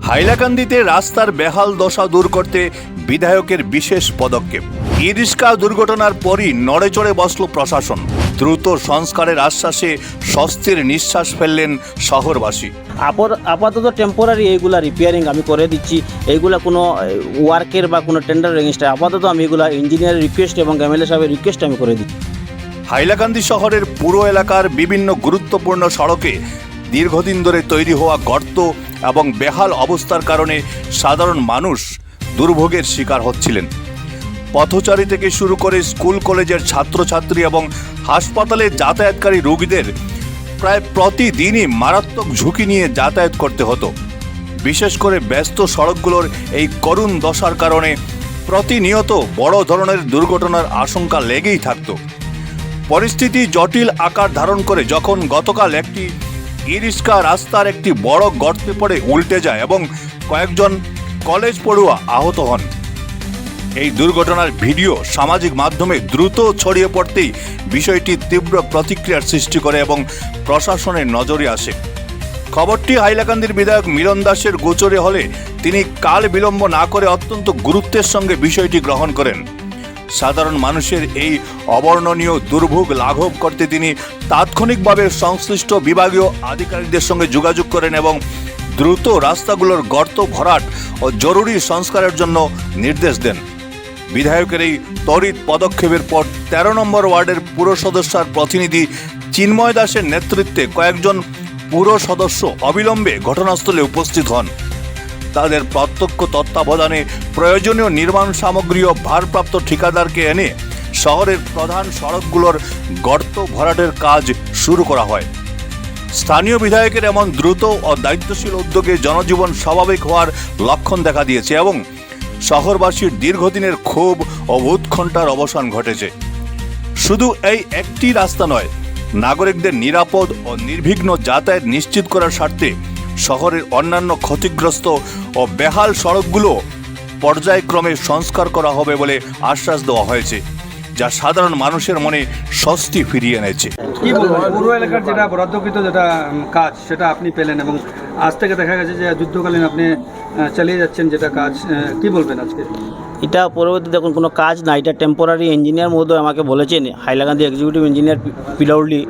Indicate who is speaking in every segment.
Speaker 1: হাইলাকান্দিতে রাস্তার বেহাল দশা দূর করতে বিধায়কের বিশেষ পদক্ষেপ। ই-রিক্সা দুর্ঘটনার পরই নড়েচড়ে বসল প্রশাসন। দ্রুত সংস্কারের আশ্বাসে স্বস্তির নিঃশ্বাস ফেললেন শহরবাসী।
Speaker 2: আপাতত টেম্পোরারি এইগুলা রিপেয়ারিং আমি করে দিচ্ছি। এইগুলা কোনো ওয়ার্কের বা কোনো টেন্ডার এগেনস্টে আপাতত আমি এগুলা ইঞ্জিনিয়ারের রিকোয়েস্ট এবং এমএলএ সাহেবের রিকোয়েস্ট আমি করে দিচ্ছি।
Speaker 1: হাইলাকান্দি শহরের পুরো এলাকার বিভিন্ন গুরুত্বপূর্ণ সড়কে দীর্ঘদিন ধরে তৈরি হওয়া গর্ত এবং বেহাল অবস্থার কারণে সাধারণ মানুষ দুর্ভোগের শিকার হচ্ছিলেন। পথচারী থেকে শুরু করে স্কুল কলেজের ছাত্রছাত্রী এবং হাসপাতালে যাতায়াতকারী রোগীদের প্রায় প্রতিদিনই মারাত্মক ঝুঁকি নিয়ে যাতায়াত করতে হতো। বিশেষ করে ব্যস্ত সড়কগুলোর এই করুণ দশার কারণে প্রতিনিয়ত বড় ধরনের দুর্ঘটনার আশঙ্কা লেগেই থাকত। পরিস্থিতি জটিল আকার ধারণ করে যখন গতকাল একটি ই-রিক্সা রাস্তার একটি বড় গর্তে পড়ে উল্টে যায় এবং কয়েকজন কলেজ পড়ুয়া আহত হন। এই দুর্ঘটনার ভিডিও সামাজিক মাধ্যমে দ্রুত ছড়িয়ে পড়তেই বিষয়টি তীব্র প্রতিক্রিয়ার সৃষ্টি করে এবং প্রশাসনের নজরে আসে। খবরটি হাইলাকান্দির বিধায়ক মিলন দাসের গোচরে হলে তিনি কাল বিলম্ব না করে অত্যন্ত গুরুত্বের সঙ্গে বিষয়টি গ্রহণ করেন। সাধারণ মানুষের এই অবর্ণনীয় দুর্ভোগ লাঘব করতে তিনি তাৎক্ষণিকভাবে সংশ্লিষ্ট বিভাগীয় আধিকারিকদের সঙ্গে যোগাযোগ করেন এবং দ্রুত রাস্তাগুলোর গর্ত ভরাট ও জরুরি সংস্কারের জন্য নির্দেশ দেন। বিধায়কের এই ত্বরিত পদক্ষেপের পর ১৩ নম্বর ওয়ার্ডের পুর সদস্যের প্রতিনিধি চিন্ময় দাসের নেতৃত্বে কয়েকজন পুর সদস্য অবিলম্বে ঘটনাস্থলে উপস্থিত হন। তাদের প্রত্যক্ষ তত্ত্বাবধানে প্রয়োজনীয় নির্মাণ সামগ্রী ও ভারপ্রাপ্ত ঠিকাদারকে এনে শহরের প্রধান সড়কগুলোর গর্ত ভরাটের কাজ শুরু করা হয়। স্থানীয় বিধায়কের এমন দ্রুত ও দায়িত্বশীল উদ্যোগে জনজীবন স্বাভাবিক হওয়ার লক্ষণ দেখা দিয়েছে এবং শহরবাসীর দীর্ঘদিনের ক্ষোভ ও উৎকণ্ঠার অবসান ঘটেছে। শুধু এই একটি রাস্তা নয়, নাগরিকদের নিরাপদ ও নির্বিঘ্ন যাতায়াত নিশ্চিত করার স্বার্থে শহরের অন্যান্য ক্ষতিগ্রস্ত ও বেহাল সড়কগুলো পর্যায়ক্রমে সংস্কার করা হবে বলে আশ্বাস দেওয়া হয়েছে, যা সাধারণ মানুষের মনে স্বস্তি ফিরিয়ে এনেছে।
Speaker 3: কি বলবো, পুরো এলাকার যেটা বরাদ্দকৃত যেটা কাজ সেটা আপনি পেলেন এবং আজ থেকে দেখা গেছে যে যুদ্ধকালীন আপনি চালিয়ে যাচ্ছেন যেটা কাজ, কি বলবেন আজকে?
Speaker 2: এটা পরবর্তী দেখুন কোনো কাজ না, এটা টেম্পোরারি। ইঞ্জিনিয়ার মহোদয় আমাকে বলেছেন, হাইলাকান্দি এক্সিকিউটিভ ইঞ্জিনিয়ার পিলাউডি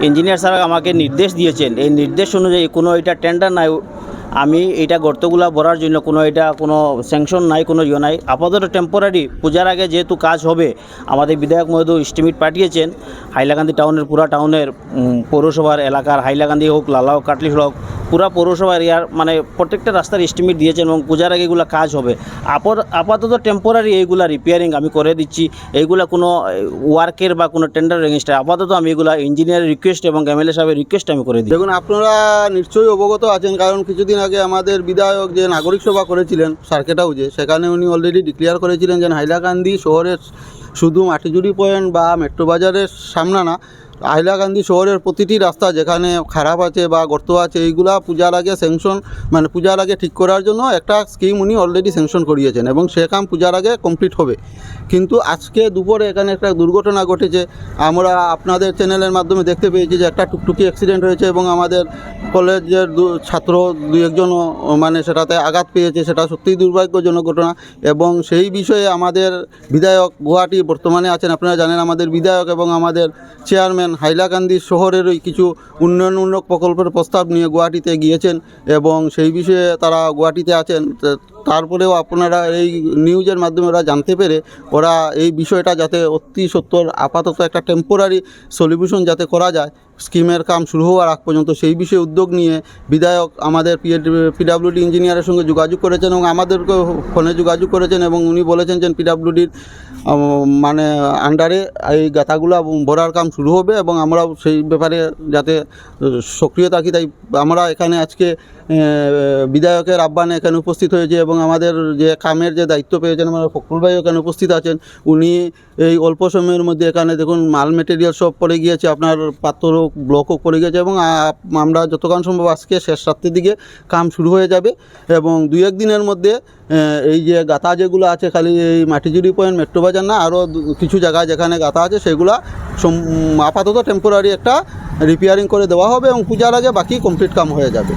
Speaker 2: ইঞ্জিনিয়ার স্যার আমাকে নির্দেশ দিয়েছেন। এই নির্দেশ অনুযায়ী কোনো এটা টেন্ডার নাই, আমি এটা গর্তগুলা ভরার জন্য কোনো স্যাংশন নাই, কোনো ইয়ে নাই। আপাতত টেম্পোরারি পূজার আগে যেহেতু কাজ হবে, আমাদের বিধায়ক মহোদয় এস্টিমেট পাঠিয়েছেন হাইলাকান্দি টাউনের পুরা টাউনের পৌরসভার এলাকার, হাইলাকান্দি হোক, লালা হোক, কাটলি হোক, পুরা পৌরসভা এরিয়ার মানে প্রত্যেকটা রাস্তার এস্টিমেট দিয়েছেন এবং পূজার আগে এগুলো কাজ হবে। আপাতত টেম্পোরারি এইগুলা রিপেয়ারিং আমি করে দিচ্ছি। এইগুলা কোনো ওয়ার্কের বা কোনো টেন্ডার এগেনস্টে আপাতত আমি এগুলা ইঞ্জিনিয়ারের রিকোয়েস্ট এবং এমএলএ সাহেবের রিকোয়েস্ট আমি করে দিই।
Speaker 4: দেখুন, আপনারা নিশ্চয়ই অবগত আছেন, কারণ কিছুদিন আগে আমাদের বিধায়ক যে নাগরিক সভা করেছিলেন সার্কিট হাউসে, সেখানে উনি অলরেডি ডিক্লেয়ার করেছিলেন যে হাইলাকান্দি শহরের শুধু মাটিজুড়ি পয়েন্ট বা মেট্রো বাজারের সামনে না, হাইলাকান্দি শহরের প্রতিটি রাস্তা যেখানে খারাপ আছে বা গর্ত আছে এইগুলা পূজার আগে পূজার আগে ঠিক করার জন্য একটা স্কিম উনি অলরেডি স্যাংশন করিয়েছেন এবং সে কাম পূজার আগে কমপ্লিট হবে। কিন্তু আজকে দুপুরে এখানে একটা দুর্ঘটনা ঘটেছে। আমরা আপনাদের চ্যানেলের মাধ্যমে দেখতে পেয়েছি যে একটা টুকটুকি অ্যাক্সিডেন্ট হয়েছে এবং আমাদের কলেজের ছাত্র দুই একজনও সেটাতে আঘাত পেয়েছে। সেটা সত্যিই দুর্ভাগ্যজনক ঘটনা এবং সেই বিষয়ে আমাদের বিধায়ক গুয়াহাটি বর্তমানে আছেন, আপনারা জানেন। আমাদের বিধায়ক এবং আমাদের চেয়ারম্যান হাইলাকান্দি শহরেরই কিছু উন্নয়নমূলক প্রকল্পের প্রস্তাব নিয়ে গুয়াহাটিতে গিয়েছেন এবং সেই বিষয়ে তারা গুয়াহাটিতে আছেন। তারপরেও আপনারা এই নিউজের মাধ্যমে ওরা জানতে পেরে ওরা এই বিষয়টা যাতে অতি সত্বর আপাতত একটা টেম্পোরারি সলিউশন যাতে করা যায় স্কিমের কাম শুরু হওয়ার আগ পর্যন্ত, সেই বিষয়ে উদ্যোগ নিয়ে বিধায়ক আমাদের পিডাব্লিউডি ইঞ্জিনিয়ারের সঙ্গে যোগাযোগ করেছেন এবং আমাদেরকে ফোনে যোগাযোগ করেছেন এবং উনি বলেছেন যে পিডাব্লিউডির আন্ডারে এই গাথাগুলা ভরার কাম শুরু হবে এবং আমরাও সেই ব্যাপারে যাতে সক্রিয় থাকি, তাই আমরা এখানে আজকে বিধায়কের আহ্বানে এখানে উপস্থিত হয়েছে এবং আমাদের যে কামের যে দায়িত্ব পেয়েছেন আমাদের ফখরুল ভাই এখানে উপস্থিত আছেন। উনি এই অল্প সময়ের মধ্যে এখানে দেখুন মাল মেটেরিয়াল সব পড়ে গিয়েছে, আপনার পাথর ব্লকও পড়ে গেছে এবং আমরা যতক্ষণ সম্ভব আজকে শেষ রাত্রির দিকে কাম শুরু হয়ে যাবে এবং 2-1 দিনের মধ্যে এই যে গাথা যেগুলো আছে খালি এই মাটিজুড়ি পয়েন্ট মেট্রো বাজার না, আরও কিছু জায়গায় যেখানে গাথা আছে সেগুলা আপাতত টেম্পোরারি একটা রিপেয়ারিং করে দেওয়া হবে এবং পূজার আগে বাকি কমপ্লিট কাম হয়ে যাবে।